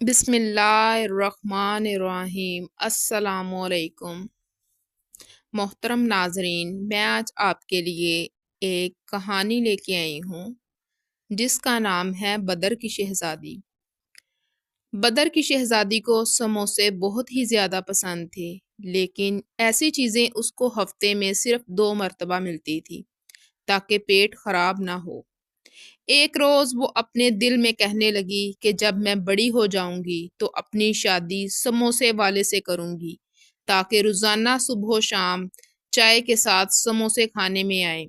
بسم اللہ الرحمن الرحیم۔ السلام علیکم محترم ناظرین، میں آج آپ کے لیے ایک کہانی لے کے آئی ہوں جس کا نام ہے بدر کی شہزادی۔ بدر کی شہزادی کو سموسے بہت ہی زیادہ پسند تھے، لیکن ایسی چیزیں اس کو ہفتے میں صرف 2 مرتبہ ملتی تھی تاکہ پیٹ خراب نہ ہو۔ ایک روز وہ اپنے دل میں کہنے لگی کہ جب میں بڑی ہو جاؤں گی تو اپنی شادی سموسے والے سے کروں گی تاکہ روزانہ صبح و شام چائے کے ساتھ سموسے کھانے میں آئے۔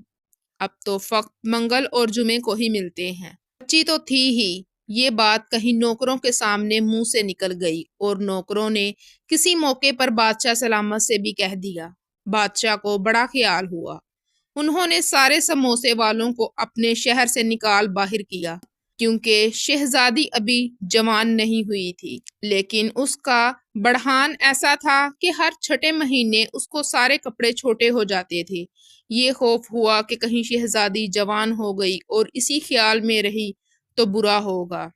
اب تو فقط منگل اور جمعے کو ہی ملتے ہیں۔ بچی تو تھی ہی، یہ بات کہیں نوکروں کے سامنے منہ سے نکل گئی اور نوکروں نے کسی موقع پر بادشاہ سلامت سے بھی کہہ دیا۔ بادشاہ کو بڑا خیال ہوا۔ انہوں نے سارے سموسے والوں کو اپنے شہر سے نکال باہر کیا کیونکہ شہزادی ابھی جوان نہیں ہوئی تھی، لیکن اس کا بڑھان ایسا تھا کہ ہر چھٹے مہینے اس کو سارے کپڑے چھوٹے ہو جاتے تھے۔ یہ خوف ہوا کہ کہیں شہزادی جوان ہو گئی اور اسی خیال میں رہی تو برا ہوگا۔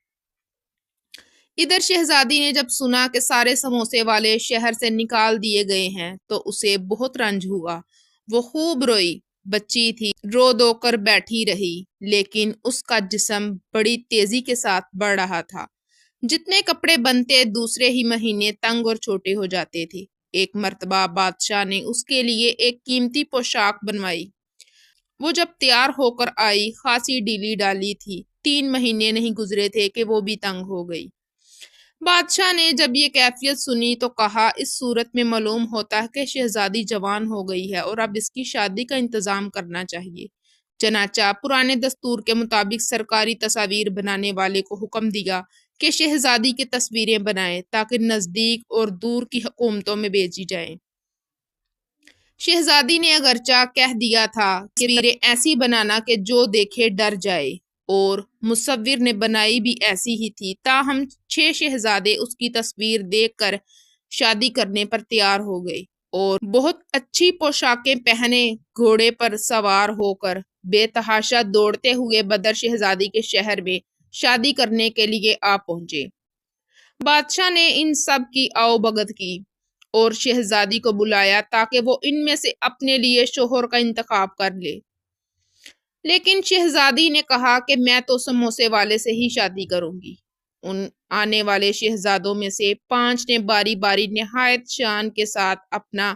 ادھر شہزادی نے جب سنا کہ سارے سموسے والے شہر سے نکال دیے گئے ہیں تو اسے بہت رنج ہوا۔ وہ خوب روئی۔ بچی تھی، رو دو کر بیٹھی رہی، لیکن اس کا جسم بڑی تیزی کے ساتھ بڑھ رہا تھا۔ جتنے کپڑے بنتے دوسرے ہی مہینے تنگ اور چھوٹے ہو جاتے تھے۔ ایک مرتبہ بادشاہ نے اس کے لیے ایک قیمتی پوشاک بنوائی۔ وہ جب تیار ہو کر آئی، خاصی ڈھیلی ڈالی تھی۔ 3 مہینے نہیں گزرے تھے کہ وہ بھی تنگ ہو گئی۔ بادشاہ نے جب یہ کیفیت سنی تو کہا، اس صورت میں معلوم ہوتا ہے کہ شہزادی جوان ہو گئی ہے اور اب اس کی شادی کا انتظام کرنا چاہیے۔ چنانچہ پرانے دستور کے مطابق سرکاری تصاویر بنانے والے کو حکم دیا کہ شہزادی کی تصویریں بنائے تاکہ نزدیک اور دور کی حکومتوں میں بھیجی جائیں۔ شہزادی نے اگرچہ کہہ دیا تھا کہ تصویریں ایسی بنانا کہ جو دیکھے ڈر جائے، اور مصور نے بنائی بھی ایسی ہی تھی، تاہم 6 شہزادے اس کی تصویر دیکھ کر شادی کرنے پر تیار ہو گئے اور بہت اچھی پوشاکیں پہنے گھوڑے پر سوار ہو کر بے تحاشا دوڑتے ہوئے بدر شہزادی کے شہر میں شادی کرنے کے لیے آ پہنچے۔ بادشاہ نے ان سب کی آؤ بھگت کی اور شہزادی کو بلایا تاکہ وہ ان میں سے اپنے لیے شوہر کا انتخاب کر لے، لیکن شہزادی نے کہا کہ میں تو سموسے والے سے ہی شادی کروں گی۔ ان آنے والے شہزادوں میں سے 5 نے باری باری نہایت شان کے ساتھ اپنا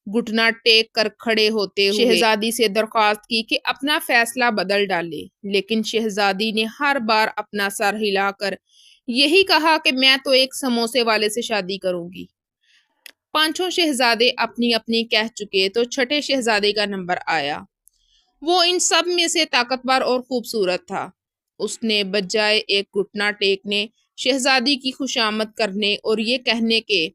گھٹنا ٹیک کر کھڑے ہوتے ہوئے شہزادی سے درخواست کی کہ اپنا فیصلہ بدل ڈالے، لیکن شہزادی نے ہر بار اپنا سر ہلا کر یہی کہا کہ میں تو ایک سموسے والے سے شادی کروں گی۔ 5 شہزادے اپنی اپنی کہہ چکے تو چھٹے شہزادے کا نمبر آیا۔ وہ ان سب میں سے طاقتور اور خوبصورت تھا۔ اس نے بجائے ایک گھٹنا ٹیکنے، شہزادی کی خوشامد کرنے اور یہ کہنے کے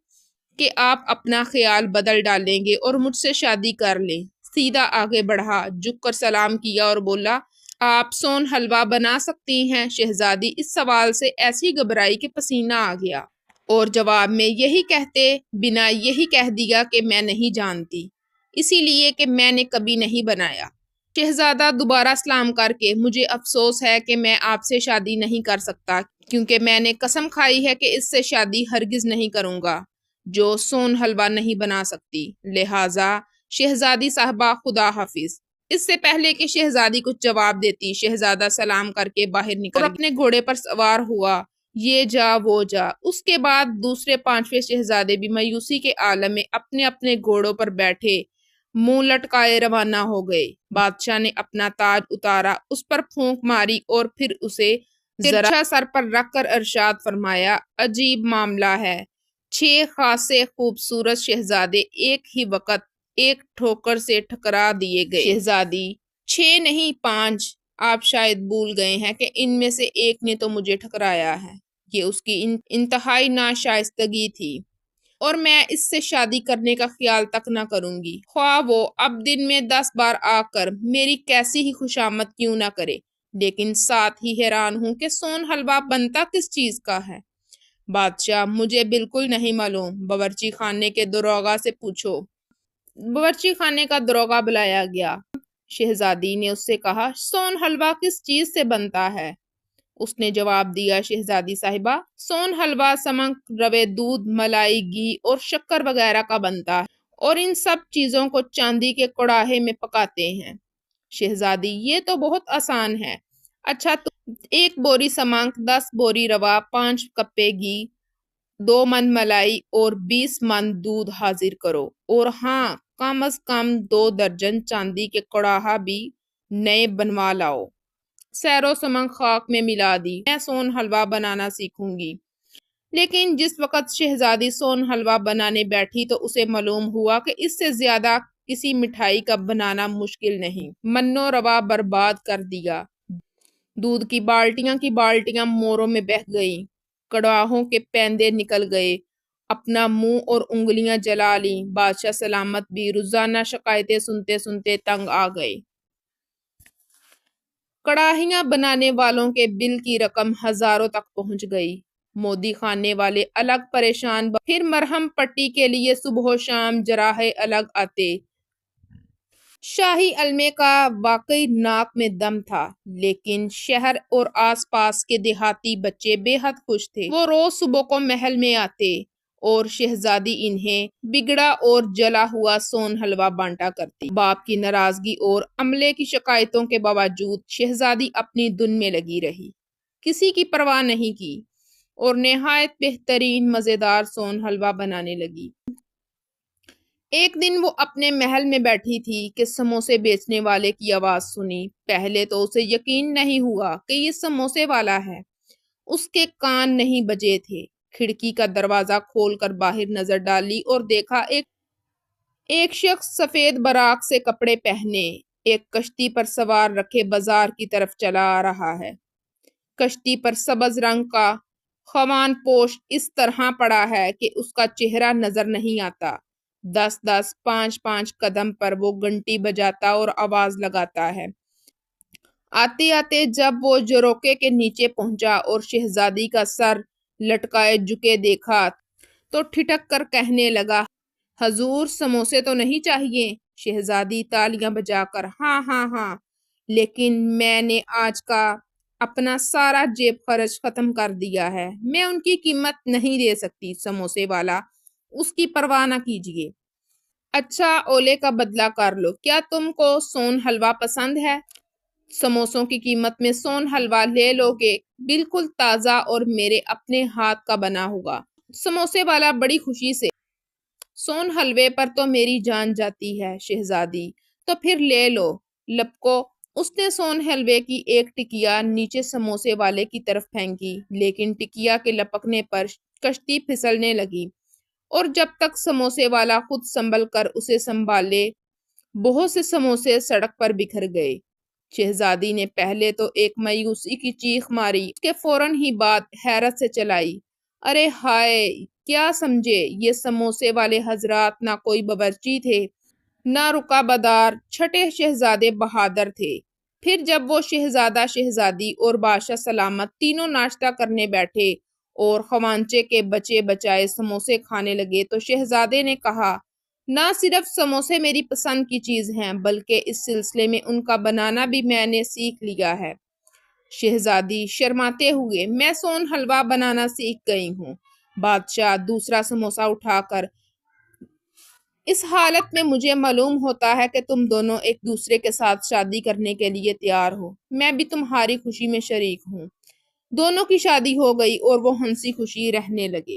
کہ آپ اپنا خیال بدل ڈالیں گے اور مجھ سے شادی کر لیں، سیدھا آگے بڑھا، جھک کر سلام کیا اور بولا، آپ سون حلوہ بنا سکتی ہیں؟ شہزادی اس سوال سے ایسی گھبرائی کہ پسینہ آ گیا اور جواب میں یہی کہتے بنا یہی کہہ دیا کہ میں نہیں جانتی، اسی لیے کہ میں نے کبھی نہیں بنایا۔ شہزادہ دوبارہ سلام کر کے، مجھے افسوس ہے کہ میں آپ سے شادی نہیں کر سکتا کیونکہ میں نے قسم کھائی ہے کہ اس سے شادی ہرگز نہیں کروں گا جو سون حلوہ نہیں بنا سکتی، لہٰذا شہزادی صاحبہ خدا حافظ۔ اس سے پہلے کہ شہزادی کچھ جواب دیتی، شہزادہ سلام کر کے باہر نکل اور اپنے گھوڑے پر سوار ہوا، یہ جا وہ جا۔ اس کے بعد دوسرے 5ویں شہزادے بھی مایوسی کے عالم میں اپنے اپنے گھوڑوں پر بیٹھے منہ لٹکائے روانہ ہو گئے۔ بادشاہ نے اپنا تاج اتارا، اس پر پھونک ماری اور پھر اسے ذرا سر پر رکھ کر ارشاد فرمایا، عجیب معاملہ ہے، 6 خاصے خوبصورت شہزادے ایک ہی وقت ایک ٹھوکر سے ٹکرا دیے گئے۔ شہزادی، 6 نہیں 5، آپ شاید بھول گئے ہیں کہ ان میں سے ایک نے تو مجھے ٹکرایا ہے۔ یہ اس کی انتہائی ناشائستگی تھی اور میں اس سے شادی کرنے کا خیال تک نہ کروں گی، خواہ وہ اب دن میں 10 بار آ کر میری کیسی ہی خوشامد کیوں نہ کرے، لیکن ساتھ ہی حیران ہوں کہ سون حلوہ بنتا کس چیز کا ہے۔ بادشاہ، مجھے بالکل نہیں معلوم، باورچی خانے کے داروغہ سے پوچھو۔ باورچی خانے کا داروغہ بلایا گیا۔ شہزادی نے اس سے کہا، سون حلوہ کس چیز سے بنتا ہے؟ اس نے جواب دیا، شہزادی صاحبہ، سون حلوہ سمک روے، دودھ، ملائی، گھی اور شکر وغیرہ کا بنتا ہے اور ان سب چیزوں کو چاندی کے کڑاہے میں پکاتے ہیں۔ شہزادی، یہ تو بہت آسان ہے۔ اچھا، تم 1 بوری سمنک، 10 بوری روا، 5 کپے گھی، 2 من ملائی اور 20 من دودھ حاضر کرو، اور ہاں، کم از کم 2 درجن چاندی کے کڑاہا بھی نئے بنوا لاؤ۔ سیرو سمنک خاک میں ملا دی، میں سون حلوہ بنانا سیکھوں گی۔ لیکن جس وقت شہزادی سون حلوہ بنانے بیٹھی تو اسے معلوم ہوا کہ اس سے زیادہ کسی مٹھائی کا بنانا مشکل نہیں۔ منو روا برباد کر دیا، دودھ کی بالٹیاں موروں میں بہہ گئیں، کڑاہوں کے پیندے نکل گئے، اپنا منہ اور انگلیاں جلا لیں۔ بادشاہ سلامت بھی روزانہ شکایتیں سنتے سنتے تنگ آ گئے۔ کڑاہیاں بنانے والوں کے بل کی رقم ہزاروں تک پہنچ گئی۔ مودی خانے والے الگ پریشان، پھر مرہم پٹی کے لیے صبح و شام جراح الگ آتے۔ شاہی علمے کا واقعی ناک میں دم تھا، لیکن شہر اور آس پاس کے دیہاتی بچے بے حد خوش تھے۔ وہ روز صبح کو محل میں آتے اور شہزادی انہیں بگڑا اور جلا ہوا سون حلوہ بانٹا کرتی۔ باپ کی ناراضگی اور عملے کی شکایتوں کے باوجود شہزادی اپنی دھن میں لگی رہی، کسی کی پرواہ نہیں کی اور نہایت بہترین مزیدار سون حلوہ بنانے لگی۔ ایک دن وہ اپنے محل میں بیٹھی تھی کہ سموسے بیچنے والے کی آواز سنی۔ پہلے تو اسے یقین نہیں ہوا کہ یہ سموسے والا ہے۔ اس کے کان نہیں بجے تھے۔ کھڑکی کا دروازہ کھول کر باہر نظر ڈالی اور دیکھا ایک شخص سفید براق سے کپڑے پہنے ایک کشتی پر سوار رکھے بازار کی طرف چلا آ رہا ہے۔ کشتی پر سبز رنگ کا خوان پوش اس طرح پڑا ہے کہ اس کا چہرہ نظر نہیں آتا۔ 10-10، 5-5 قدم پر وہ گھنٹی بجاتا اور آواز لگاتا ہے۔ آتے آتے جب وہ جروکے کے نیچے پہنچا اور شہزادی کا سر لٹکائے جھکے دیکھا تو ٹھٹک کر کہنے لگا، حضور، سموسے تو نہیں چاہیے؟ شہزادی تالیاں بجا کر، ہاں ہاں ہاں، لیکن میں نے آج کا اپنا سارا جیب خرچ ختم کر دیا ہے، میں ان کی قیمت نہیں دے سکتی۔ سموسے والا، اس کی پرواہ نہ کیجیے۔ اچھا، اولے کا بدلہ کر لو، کیا تم کو سون حلوہ پسند ہے؟ سموسوں کی قیمت میں سون حلوہ لے لو گے، بالکل تازہ اور میرے اپنے ہاتھ کا بنا ہوگا۔ سموسے والا بڑی خوشی سے، سون حلوے پر تو میری جان جاتی ہے شہزادی، تو پھر لے لو، لپکو۔ اس نے سون حلوے کی ایک ٹکیا نیچے سموسے والے کی طرف پھینکی، لیکن ٹکیا کے لپکنے پر کشتی پھسلنے لگی اور جب تک سموسے والا خود سنبھل کر اسے سنبھالے، بہت سے سموسے سڑک پر بکھر گئے۔ شہزادی نے پہلے تو ایک مایوسی کی چیخ ماری، اس کے فوراً ہی بعد حیرت سے چلائی، ارے ہائے، کیا سمجھے، یہ سموسے والے حضرات نہ کوئی باورچی تھے، نہ رکابدار، چھٹے شہزادے بہادر تھے۔ پھر جب وہ شہزادہ، شہزادی اور بادشاہ سلامت تینوں ناشتہ کرنے بیٹھے اور خوانچے کے بچے بچائے سموسے کھانے لگے تو شہزادے نے کہا، نہ صرف سموسے میری پسند کی چیز ہیں، بلکہ اس سلسلے میں ان کا بنانا بھی میں نے سیکھ لیا ہے۔ شہزادی شرماتے ہوئے، میں سون حلوہ بنانا سیکھ گئی ہوں۔ بادشاہ دوسرا سموسہ اٹھا کر، اس حالت میں مجھے معلوم ہوتا ہے کہ تم دونوں ایک دوسرے کے ساتھ شادی کرنے کے لیے تیار ہو، میں بھی تمہاری خوشی میں شریک ہوں۔ دونوں کی شادی ہو گئی اور وہ ہنسی خوشی رہنے لگے۔